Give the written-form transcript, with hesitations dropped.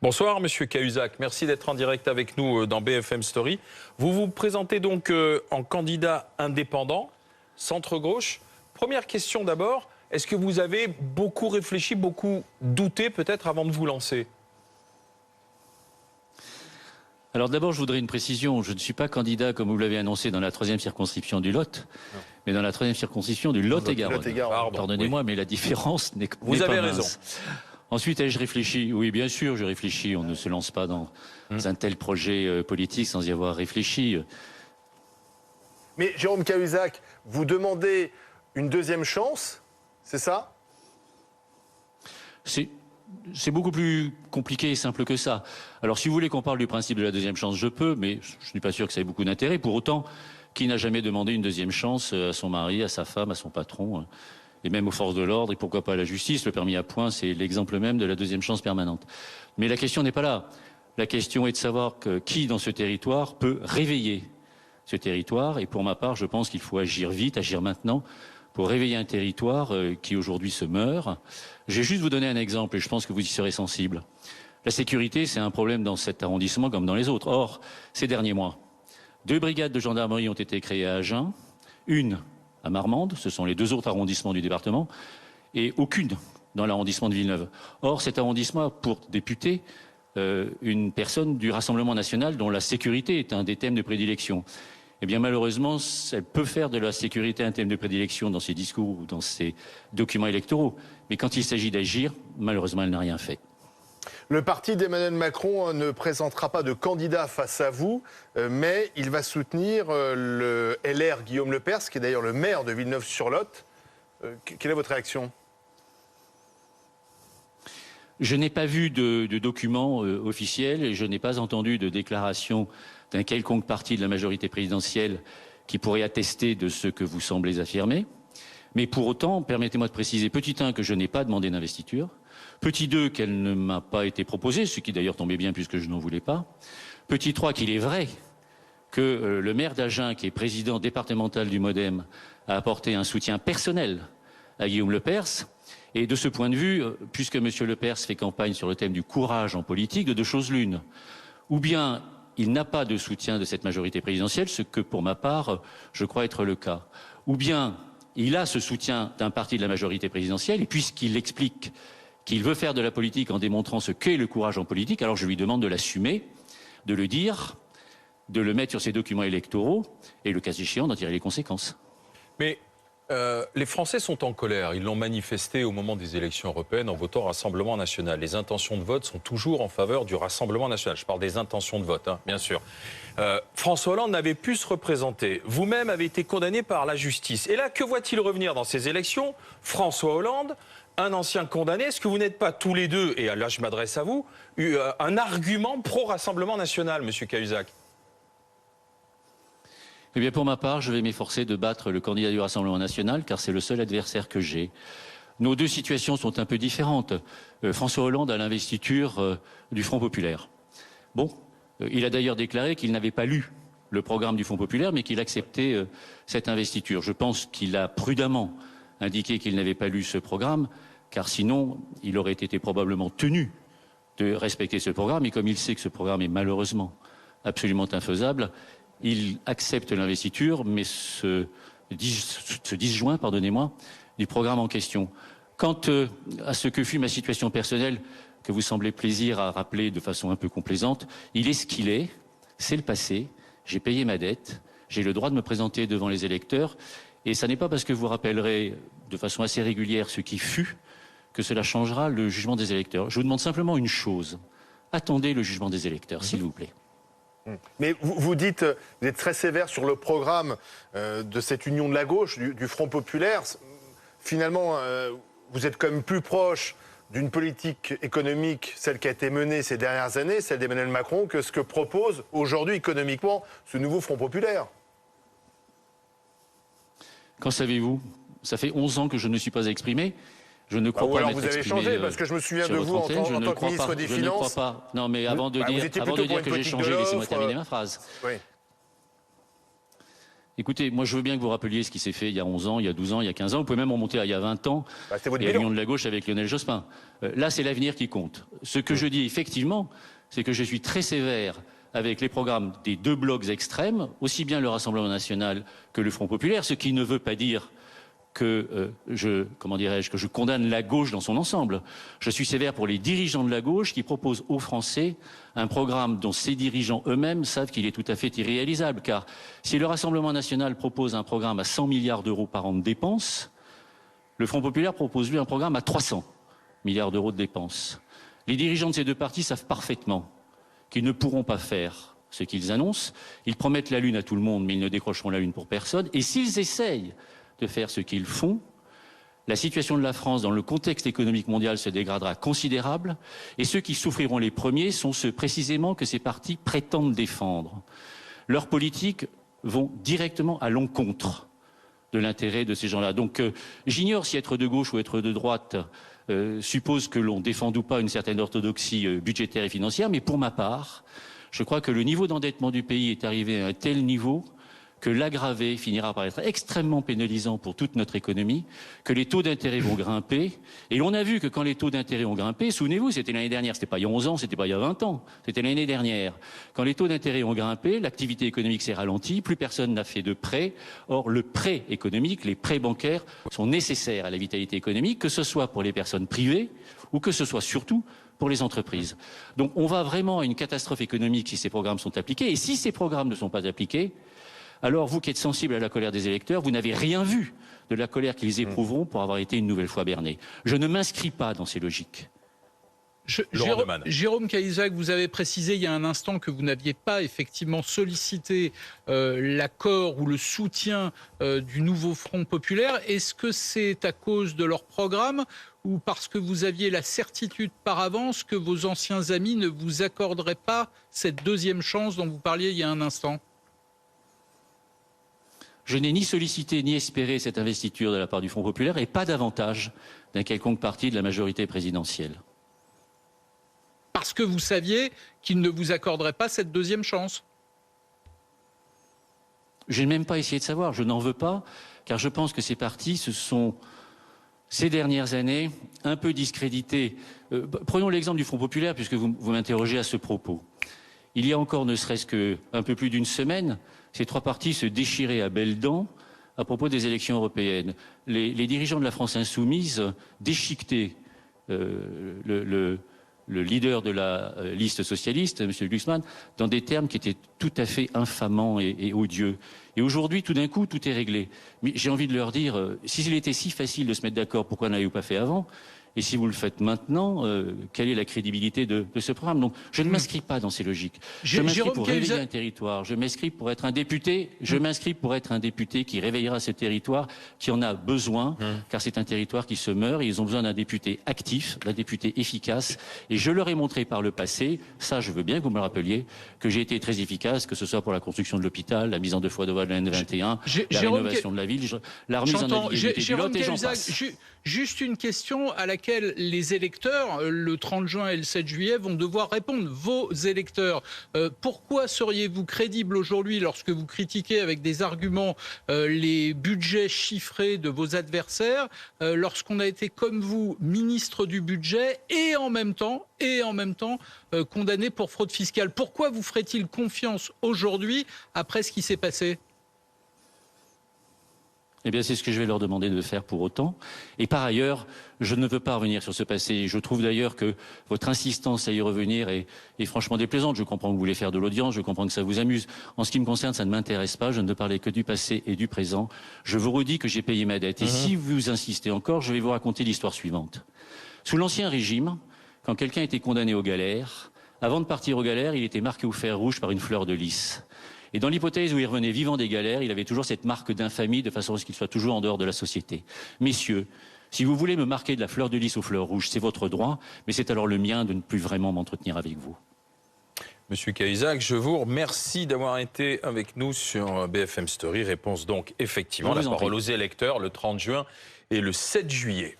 Bonsoir Monsieur Cahuzac, merci d'être en direct avec nous dans BFM Story. Vous vous présentez donc en candidat indépendant, centre-gauche. Première question d'abord, est-ce que vous avez beaucoup réfléchi, beaucoup douté peut-être avant de vous lancer? Alors d'abord, je voudrais une précision. Je ne suis pas candidat, comme vous l'avez annoncé, dans la 3e circonscription du Lot, mais dans la 3e circonscription du Lot-et-Garonne. Pardonnez-moi, mais la différence n'est pas mince. Vous avez raison. Ensuite, ai-je réfléchi? Oui, bien sûr, je réfléchis. On ne se lance pas dans un tel projet politique sans y avoir réfléchi. Mais Jérôme Cahuzac, vous demandez une deuxième chance, c'est ça? C'est beaucoup plus compliqué et simple que ça. Alors, si vous voulez qu'on parle du principe de la deuxième chance, je peux, mais je suis pas sûr que ça ait beaucoup d'intérêt. Pour autant, qui n'a jamais demandé une deuxième chance à son mari, à sa femme, à son patron, et même aux forces de l'ordre, et pourquoi pas à la justice? Le permis à points, c'est l'exemple même de la deuxième chance permanente. Mais la question n'est pas là. La question est de savoir qui, dans ce territoire, peut réveiller ce territoire. Et pour ma part, je pense qu'il faut agir vite, agir maintenant, pour réveiller un territoire qui aujourd'hui se meurt. Je vais juste vous donner un exemple, et je pense que vous y serez sensible. La sécurité, c'est un problème dans cet arrondissement comme dans les autres. Or, ces derniers mois, 2 brigades de gendarmerie ont été créées à Agen, une à Marmande, ce sont les 2 autres arrondissements du département, et aucune dans l'arrondissement de Villeneuve. Or, cet arrondissement a pour député une personne du Rassemblement national dont la sécurité est un des thèmes de prédilection. Eh bien, malheureusement, elle peut faire de la sécurité un thème de prédilection dans ses discours ou dans ses documents électoraux. Mais quand il s'agit d'agir, malheureusement, elle n'a rien fait. Le parti d'Emmanuel Macron ne présentera pas de candidat face à vous, mais il va soutenir le LR Guillaume Lepers, qui est d'ailleurs le maire de Villeneuve-sur-Lot. Quelle est votre réaction? Je n'ai pas vu de document officiel et je n'ai pas entendu de déclaration d'un quelconque parti de la majorité présidentielle qui pourrait attester de ce que vous semblez affirmer. Mais pour autant, permettez-moi de préciser, petit 1, que je n'ai pas demandé d'investiture. Petit 2, qu'elle ne m'a pas été proposée, ce qui d'ailleurs tombait bien puisque je n'en voulais pas. Petit 3, qu'il est vrai que le maire d'Agen, qui est président départemental du MoDem, a apporté un soutien personnel à Guillaume Lepers. Et de ce point de vue, puisque M. Lepers fait campagne sur le thème du courage en politique, de 2 choses l'une. Ou bien il n'a pas de soutien de cette majorité présidentielle, ce que pour ma part, je crois être le cas. Ou bien il a ce soutien d'un parti de la majorité présidentielle, et puisqu'il explique qu'il veut faire de la politique en démontrant ce qu'est le courage en politique, alors je lui demande de l'assumer, de le dire, de le mettre sur ses documents électoraux, et le cas échéant d'en tirer les conséquences. Mais les Français sont en colère. Ils l'ont manifesté au moment des élections européennes en votant Rassemblement national. Les intentions de vote sont toujours en faveur du Rassemblement national. Je parle des intentions de vote, hein, bien sûr. François Hollande n'avait pu se représenter. Vous-même avez été condamné par la justice. Et là, que voit-il revenir dans ces élections? François Hollande, un ancien condamné. Est-ce que vous n'êtes pas tous les deux, et là je m'adresse à vous, un argument pro-Rassemblement national, Monsieur Cahuzac? Eh bien, pour ma part, je vais m'efforcer de battre le candidat du Rassemblement national, car c'est le seul adversaire que j'ai. Nos 2 situations sont un peu différentes. François Hollande a l'investiture du Front populaire. Bon, il a d'ailleurs déclaré qu'il n'avait pas lu le programme du Front populaire, mais qu'il acceptait cette investiture. Je pense qu'il a prudemment indiqué qu'il n'avait pas lu ce programme, car sinon, il aurait été probablement tenu de respecter ce programme. Et comme il sait que ce programme est malheureusement absolument infaisable, il accepte l'investiture, mais ce 10 juin, pardonnez-moi, du programme en question. Quant à ce que fut ma situation personnelle, que vous semblez plaisir à rappeler de façon un peu complaisante, il est ce qu'il est, c'est le passé, j'ai payé ma dette, j'ai le droit de me présenter devant les électeurs, et ça n'est pas parce que vous rappellerez de façon assez régulière ce qui fut que cela changera le jugement des électeurs. Je vous demande simplement une chose, attendez le jugement des électeurs, s'il vous plaît. Mais vous dites, vous êtes très sévère sur le programme de cette union de la gauche, du Front populaire. Finalement, vous êtes quand même plus proche d'une politique économique, celle qui a été menée ces dernières années, celle d'Emmanuel Macron, que ce que propose aujourd'hui économiquement ce nouveau Front populaire. Qu'en savez-vous? Ça fait 11 ans que je ne suis pas exprimé. Je ne crois pas alors m'être vous avez changé, parce que je me souviens de vous en tant que ministre des Finances. Je ne crois pas. Non, mais avant de dire que j'ai changé, laissez-moi terminer ma phrase. Oui. Écoutez, moi je veux bien que vous rappeliez ce qui s'est fait il y a 11 ans, il y a 12 ans, il y a 15 ans. Vous pouvez même remonter à il y a 20 ans C'était votre et à bilan. l'Union de la gauche avec Lionel Jospin. Là, c'est l'avenir qui compte. Ce que je dis effectivement, c'est que je suis très sévère avec les programmes des deux blocs extrêmes, aussi bien le Rassemblement national que le Front populaire, ce qui ne veut pas dire que que je condamne la gauche dans son ensemble. Je suis sévère pour les dirigeants de la gauche qui proposent aux Français un programme dont ces dirigeants eux-mêmes savent qu'il est tout à fait irréalisable. Car si le Rassemblement national propose un programme à 100 milliards d'euros par an de dépenses, le Front populaire propose lui un programme à 300 milliards d'euros de dépenses. Les dirigeants de ces deux partis savent parfaitement qu'ils ne pourront pas faire ce qu'ils annoncent. Ils promettent la lune à tout le monde, mais ils ne décrocheront la lune pour personne. Et s'ils essayent de faire ce qu'ils font, la situation de la France dans le contexte économique mondial se dégradera considérable et ceux qui souffriront les premiers sont ceux précisément que ces partis prétendent défendre. Leurs politiques vont directement à l'encontre de l'intérêt de ces gens-là. Donc j'ignore si être de gauche ou être de droite suppose que l'on défende ou pas une certaine orthodoxie budgétaire et financière, mais pour ma part, je crois que le niveau d'endettement du pays est arrivé à un tel niveau que l'aggraver finira par être extrêmement pénalisant pour toute notre économie, que les taux d'intérêt vont grimper. Et l'on a vu que quand les taux d'intérêt ont grimpé, souvenez-vous, c'était l'année dernière, c'était pas il y a 11 ans, c'était pas il y a 20 ans, c'était l'année dernière. Quand les taux d'intérêt ont grimpé, l'activité économique s'est ralentie, plus personne n'a fait de prêts. Or, le prêt économique, les prêts bancaires sont nécessaires à la vitalité économique, que ce soit pour les personnes privées ou que ce soit surtout pour les entreprises. Donc on va vraiment à une catastrophe économique si ces programmes sont appliqués. Et si ces programmes ne sont pas appliqués, alors vous qui êtes sensible à la colère des électeurs, vous n'avez rien vu de la colère qu'ils éprouveront pour avoir été une nouvelle fois bernés. Je ne m'inscris pas dans ces logiques. Jérôme Cahuzac, vous avez précisé il y a un instant que vous n'aviez pas effectivement sollicité l'accord ou le soutien du nouveau Front populaire. Est-ce que c'est à cause de leur programme ou parce que vous aviez la certitude par avance que vos anciens amis ne vous accorderaient pas cette deuxième chance dont vous parliez il y a un instant ? Je n'ai ni sollicité ni espéré cette investiture de la part du Front populaire et pas davantage d'un quelconque parti de la majorité présidentielle. Parce que vous saviez qu'ils ne vous accorderaient pas cette deuxième chance. Je n'ai même pas essayé de savoir, je n'en veux pas, car je pense que ces partis se sont, ces dernières années, un peu discrédités. Prenons l'exemple du Front populaire, puisque vous m'interrogez à ce propos. Il y a encore ne serait-ce qu'un peu plus d'une semaine, ces trois partis se déchiraient à belles dents à propos des élections européennes. Les dirigeants de la France insoumise déchiquetaient le leader de la liste socialiste, M. Glucksmann, dans des termes qui étaient tout à fait infamants et odieux. Et aujourd'hui, tout d'un coup, tout est réglé. Mais j'ai envie de leur dire, s'il était si facile de se mettre d'accord, pourquoi n'avez-vous pas fait avant ? Et si vous le faites maintenant, quelle est la crédibilité de ce programme ? Donc, je ne m'inscris pas dans ces logiques. Je m'inscris pour réveiller un territoire. Je m'inscris pour être un député. Je m'inscris pour être un député qui réveillera ce territoire, qui en a besoin, car c'est un territoire qui se meurt. Et ils ont besoin d'un député actif, d'un député efficace. Et je leur ai montré par le passé, ça, je veux bien que vous me le rappeliez, que j'ai été très efficace, que ce soit pour la construction de l'hôpital, la mise en 2 fois de voie de la N21, la rénovation de la ville, la remise en navigabilité du Lot, et j'en passe. Juste une question à laquelle les électeurs, le 30 juin et le 7 juillet, vont devoir répondre. Vos électeurs, pourquoi seriez-vous crédible aujourd'hui lorsque vous critiquez avec des arguments les budgets chiffrés de vos adversaires, lorsqu'on a été comme vous ministre du budget et en même temps condamné pour fraude fiscale? Pourquoi vous ferait-il confiance aujourd'hui après ce qui s'est passé ? Eh bien, c'est ce que je vais leur demander de faire pour autant. Et par ailleurs, je ne veux pas revenir sur ce passé. Je trouve d'ailleurs que votre insistance à y revenir est franchement déplaisante. Je comprends que vous voulez faire de l'audience, je comprends que ça vous amuse. En ce qui me concerne, ça ne m'intéresse pas. Je ne veux parler que du passé et du présent. Je vous redis que j'ai payé ma dette. Et si vous insistez encore, je vais vous raconter l'histoire suivante. Sous l'Ancien Régime, quand quelqu'un était condamné aux galères, avant de partir aux galères, il était marqué au fer rouge par une fleur de lys. Et dans l'hypothèse où il revenait vivant des galères, il avait toujours cette marque d'infamie de façon à ce qu'il soit toujours en dehors de la société. Messieurs, si vous voulez me marquer de la fleur de lys aux fleurs rouges, c'est votre droit, mais c'est alors le mien de ne plus vraiment m'entretenir avec vous. Monsieur Cahuzac, je vous remercie d'avoir été avec nous sur BFM Story. Réponse donc effectivement, la parole aux électeurs le 30 juin et le 7 juillet.